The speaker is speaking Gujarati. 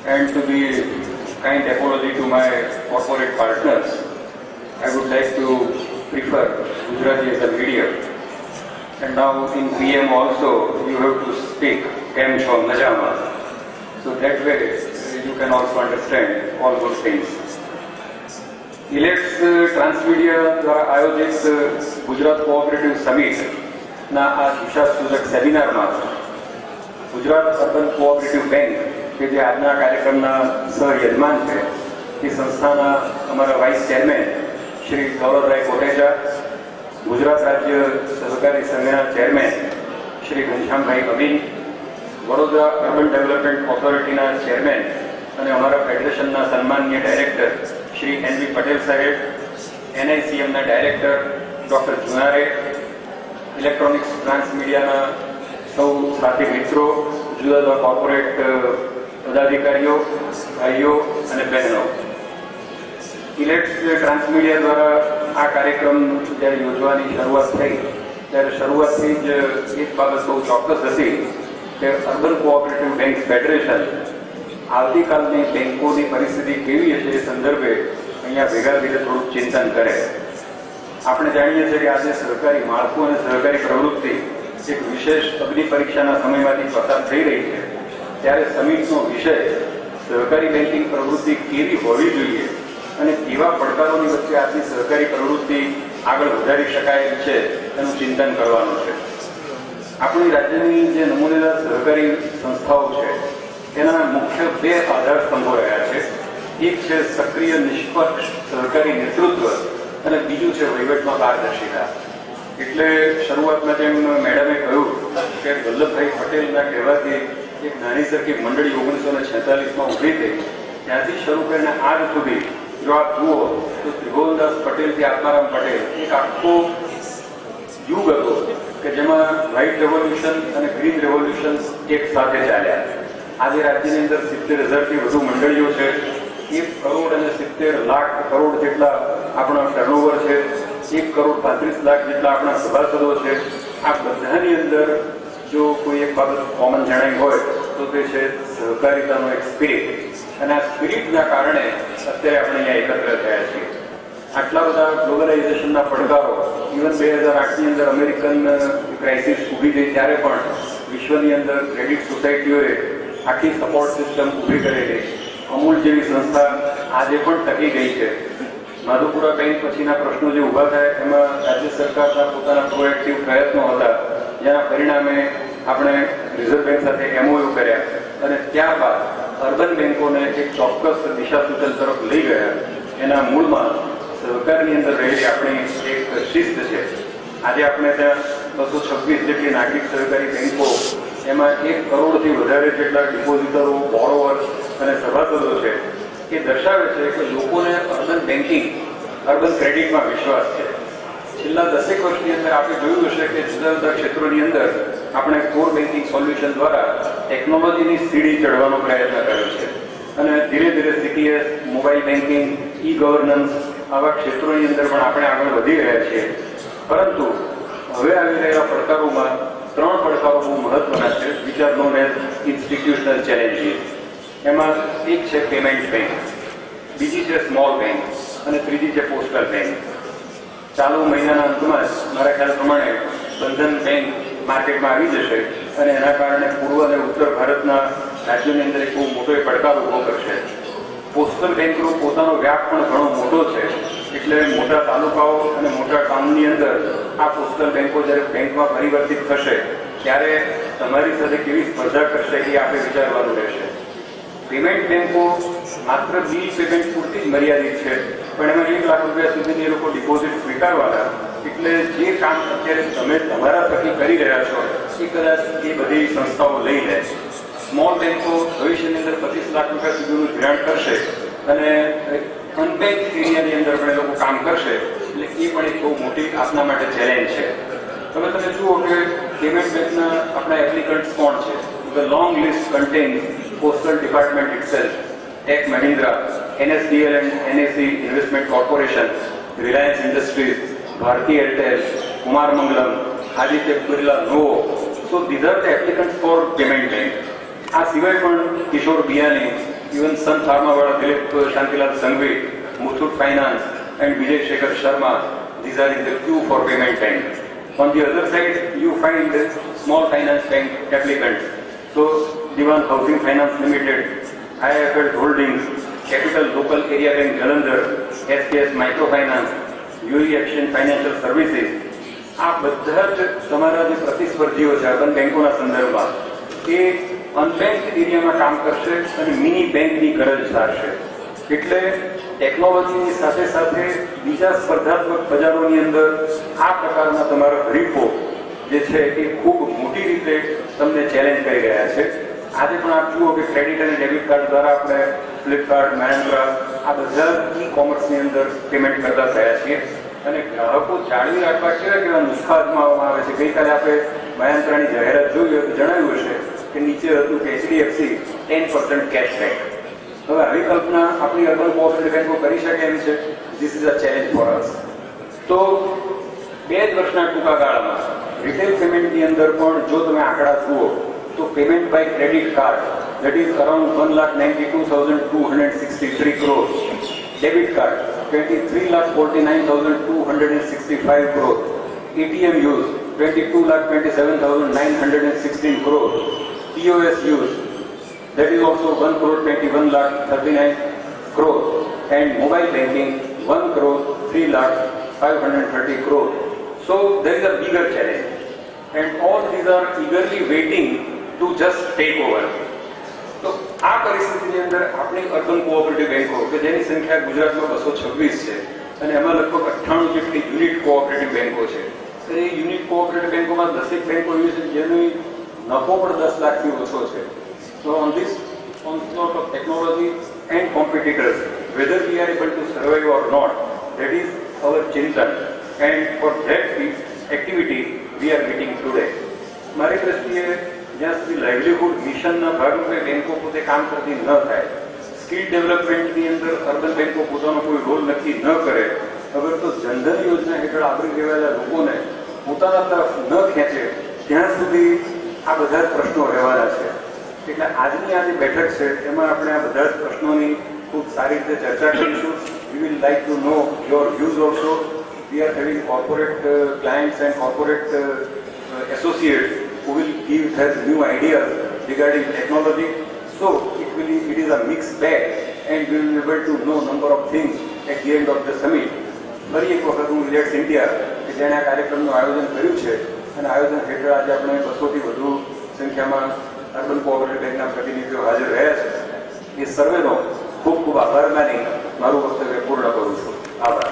and to the kind apology to my corporate partners, I would like to prefer Gujarati as a medium. And now in PM also you have to speak Kem Cho Majama. So that way you can also understand all those things. ઇલેક્ટ્સ ટ્રાન્સમીડિયા દ્વારા આયોજિત ગુજરાત કોઓપરેટિવ સમિટના આ દિશાસૂચક સેમિનારમાં ગુજરાત અર્બન કોઓપરેટિવ બેંક કે જે આજના કાર્યક્રમના સહયજમાન છે એ સંસ્થાના અમારા વાઇસ ચેરમેન શ્રી ગૌરવભાઈ કોટેચા, ગુજરાત રાજ્ય સહકારી સંઘના chairman Shri Ghanshyambhai Amin, Vadodara urban development ઓથોરિટીના ચેરમેન અને અમારા ફેડરેશનના સન્માનીય ડાયરેક્ટર શ્રી NV પટેલ સાહેબ, NICMના ડાયરેક્ટર ડૉક્ટર જુનારે, ઇલેક્ટ્રોનિક્સ ટ્રાન્સમીડિયાના સૌ સાથી મિત્રો, જુદા જુદા કોર્પોરેટ પદાધિકારીઓ, ભાઈઓ અને બહેનો. ઇલેક્ટ્સ ટ્રાન્સમીડિયા દ્વારા આ કાર્યક્રમ જ્યારે યોજવાની શરૂઆત થઈ ત્યારે શરૂઆતથી જ એક બાબત બહુ ચોક્કસ હતી કે અર્બન કોઓપરેટિવ બેંક ફેડરેશન આવતીકાલની બેંકોની પરિસ્થિતિ કેવી હશે એ સંદર્ભે અહીંયા ભેગા થઈને થોડુંક ચિંતન કરે. આપણે જાણીએ છીએ કે આજે સહકારી માળખું અને સહકારી પ્રવૃત્તિ એક વિશેષ અગ્નિ પરીક્ષાના સમયમાંથી પસાર થઈ રહી છે, ત્યારે સમિટનો વિષય સહકારી બેન્કિંગ પ્રવૃત્તિ કેવી હોવી જોઈએ અને કેવા પડકારોની વચ્ચે આજની સહકારી પ્રવૃત્તિ આગળ વધારી શકાય છે એનું ચિંતન કરવાનું છે. આપણી રાજ્યની જે નમૂનેદાર સહકારી સંસ્થાઓ છે એના મુખ્ય બે આધાર સ્તંભો રહ્યા છે. એક છે સક્રિય નિષ્પક્ષ સહકારી નેતૃત્વ અને બીજું છે વહીવટમાં પારદર્શિતા. એટલે શરૂઆતમાં જેમ મેડમે કહ્યું કે વલ્લભભાઈ પટેલના કહેવાથી એક નાની સરખી મંડળી 1946માં ઊભી થઈ, ત્યાંથી શરૂ કરીને આજ સુધી જો આપ જુઓ તો ત્રિભુવનદાસ પટેલથી આત્મારામ પટેલ એક આખો યુગ હતો કે જેમાં વ્હાઇટ રેવોલ્યુશન અને ગ્રીન રેવોલ્યુશન એક સાથે ચાલ્યા. આજે રાજ્યની અંદર 70,000થી વધુ મંડળીઓ છે, 1 કરોડ અને 70 લાખ કરોડ જેટલા આપણા ટર્નઓવર છે, 1 કરોડ 35 લાખ જેટલા આપણા સભાસદો છે. આ બધાની અંદર જો કોઈ એક બાબત કોમન જણાઈ હોય તો તે છે સહકારિતાનો એક સ્પિરિટ. અને આ સ્પિરિટના કારણે અત્યારે આપણે અહીંયા એકત્ર થયા છીએ. આટલા બધા ગ્લોબલાઇઝેશનના પડકારો, ઇવન 2008ની અંદર અમેરિકન ક્રાઇસિસ ઊભી થઈ ત્યારે પણ વિશ્વની અંદર ક્રેડિટ સોસાયટીઓએ આખી સપોર્ટ સિસ્ટમ ઊભી કરેલી. અમૂલ જેવી સંસ્થા આજે પણ ટકી ગઈ છે. માધુપુરા બેંક પછીના પ્રશ્નો જે ઊભા થયા એમાં રાજ્ય સરકારના પોતાના પ્રોએક્ટિવ પ્રયત્નો હતા, જેના પરિણામે આપણે રિઝર્વ બેંક સાથે MOU કર્યા અને ત્યારબાદ અર્બન બેંકોને એક ચોક્કસ દિશાસૂચન તરફ લઈ ગયા. એના મૂળમાં સહકારની અંદર રહેલી આપણી એક શિસ્ત છે. આજે આપણે ત્યાં 226 જેટલી નાગરિક સહકારી બેંકો, એમાં 1 કરોડથી વધારે જેટલા ડિપોઝિટરો, બોરોવર્સ અને સભાસદો છે. એ દર્શાવે છે કે લોકોને અર્બન બેન્કિંગ, અર્બન ક્રેડિટમાં વિશ્વાસ છે. છેલ્લા 10 વર્ષની અંદર આપણે જોયું હશે કે જુદા જુદા ક્ષેત્રોની અંદર આપણે કોર બેન્કિંગ સોલ્યુશન દ્વારા ટેકનોલોજીની સીડી ચડવાનો પ્રયત્ન કર્યો છે અને ધીરે ધીરે CTS, મોબાઈલ બેન્કિંગ, ઈ-ગવર્નન્સ આવા ક્ષેત્રોની અંદર પણ આપણે આગળ વધી રહ્યા છીએ. પરંતુ હવે આવી રહેલા પડકારોમાં 3 પડકારો બહુ મહત્વના છે, which are known as institutional challenges. એમાં એક છે પેમેન્ટ બેંક, બીજી છે સ્મોલ બેંક અને ત્રીજી છે પોસ્ટલ બેંક. ચાલુ મહિનાના અંતમાં જ મારા ખ્યાલ પ્રમાણે બંધન બેંક માર્કેટમાં આવી જશે અને એના કારણે પૂર્વ અને ઉત્તર ભારતના રાજ્યોની અંદર એક બહુ મોટો પડકાર ઊભો કરશે. પોસ્ટલ બેંકનો પોતાનો વ્યાપ પણ ઘણો મોટો છે, એટલે મોટા તાલુકાઓ અને મોટા ટાઉનની અંદર આ પોસ્ટલ બેંકો જ્યારે બેંકમાં પરિવર્તિત થશે ત્યારે તમારી સાથે કેવી સ્પર્ધા કરશે એ આપણે વિચારવાનું રહેશે. પેમેન્ટ બેંકો માત્ર બિલ પેમેન્ટ પૂરતી જ મર્યાદિત છે, પણ એમાં 1 લાખ રૂપિયા સુધીની એ લોકો ડિપોઝિટ સ્વીકારવાના. એટલે જે કામ અત્યારે તમે તમારા થકી કરી રહ્યા છો એ કદાચ એ બધી સંસ્થાઓ લઈ લે. સ્મોલ બેંકો ભવિષ્યની અંદર 25 લાખ રૂપિયા સુધીનું ધિરાણ કરશે અને અનબેંક એરિયાની અંદર પણ એ લોકો કામ કરશે. એટલે એ પણ એક બહુ મોટી આપના માટે ચેલેન્જ છે. હવે તમે જુઓ કે પેમેન્ટ બેંકના આપણા એપ્લિકન્ટ્સ કોણ છે. The long list contains Postal Department itself, Tech Mahindra, NSDL and NAC Investment Corporation, Reliance Industries, Bharti Airtel, Kumar Mangalam, Aditya Birla Novo. So these are the applicants for payment bank. આ સિવાય પણ કિશોર બિયાની, even Sun Pharma wala Dilip Shantilal Sangvi, Muthoot Finance and Vijay Shekhar Sharma, these are in the queue for payment bank. On the other side, you find small finance bank applicants. So, Diwan Housing Finance Limited, IIFL Holdings, Capital Local Area Bank Jalandhar, SKS Microfinance, UE Action Financial Services, આ બધા જ તમારા જે પ્રતિસ્પર્ધીઓ છે અર્બન બેંકોના સંદર્ભમાં એ અનબેંક એરિયામાં કામ કરશે અને મિની બેંકની ગરજ સારશે. એટલે ટેકનોલોજીની સાથે સાથે બીજા સ્પર્ધાત્મક બજારોની અંદર આ પ્રકારના તમારા હરીફો જે છે એ ખૂબ મોટી રીતે તમને ચેલેન્જ કરી રહ્યા છે. આજે પણ આપ જુઓ કે ક્રેડિટ અને ડેબિટ કાર્ડ દ્વારા આપણે ફ્લિપકાર્ટ, મહેન્દ્રા આ બધા ઈ કોમર્સની અંદર પેમેન્ટ કરતા થયા છીએ અને ગ્રાહકો જાળવી રાખવા કેવા કેવા નુસ્ખા અજમાવવામાં આવે છે. ગઈકાલે આપણે મહેન્દ્રાની જાહેરાત જોઈ હોય તો જણાવ્યું હશે કે નીચે હતું કે HDFC 10% કેશબેક. હવે આવી કલ્પના આપણી અર્બન કોઓપરેટિવ બેંકો કરી શકે એમ છે. This is a challenge for us. તો 2 જ વર્ષના ટૂંકા ગાળામાં રિટેલ પેમેન્ટની અંદર પણ જો તમે આંકડા જુઓ તો payment by credit card that is around 1,92,263 crores. Debit card 23,49,265 crores. ATM use 22,27,916 crores. POS use that is also 1,21,39 crores. And mobile banking 1,03,530 crores. So there is a bigger challenge. And all these are eagerly waiting to just take over. તો આ પરિસ્થિતિની અંદર આપણી અર્બન કોઓપરેટિવ બેંકો કે જેની સંખ્યા ગુજરાતમાં 226 છે અને એમાં લગભગ 98 જેટલી યુનિટ કોઓપરેટિવ બેંકો છે. એ યુનિટ કોઓપરેટિવ બેંકોમાં 10 બેંકો એવી છે જેનો નફો પણ 10 લાખથી ઓછો છે. So on this onslaught of technology and competitors, whether we are able to survive or not, that is our chintan, and for that activity we are meeting today. મારી દ્રષ્ટિએ જ્યાં સુધી લાઇવલીહુડ મિશનના ભાગરૂપે બેંકો પોતે કામ કરતી ન થાય, સ્કિલ ડેવલપમેન્ટની અંદર અર્બન બેંકો પોતાનો કોઈ રોલ નક્કી ન કરે, અગર તો જનધન યોજના હેઠળ આવરી લેવાયેલા લોકોને પોતાના તરફ ન ખેંચે ત્યાં સુધી આ બધા જ પ્રશ્નો રહેવાના છે. એટલે આજની આ જે બેઠક છે એમાં આપણે આ બધા જ પ્રશ્નોની ખૂબ સારી રીતે ચર્ચા કરીશું. We will like to know your views also. We are having corporate clients and corporate associates who will give their new ideas regarding technology. So it is a mixed bag and we will be able to know number of things at the end of the summit. ફરી એક વખત હું રિલેટ્સ ઇન્ડિયા કે જેણે આ કાર્યક્રમનું આયોજન કર્યું છે અને આયોજન હેઠળ આજે આપણે 200થી વધુ સંખ્યામાં અર્બન કોઓપરેટિવ બેંકના પ્રતિનિધિઓ હાજર રહ્યા છે એ સર્વેનો ખૂબ ખૂબ આભાર માની મારું વક્તવ્ય પૂર્ણ કરું છું. આભાર.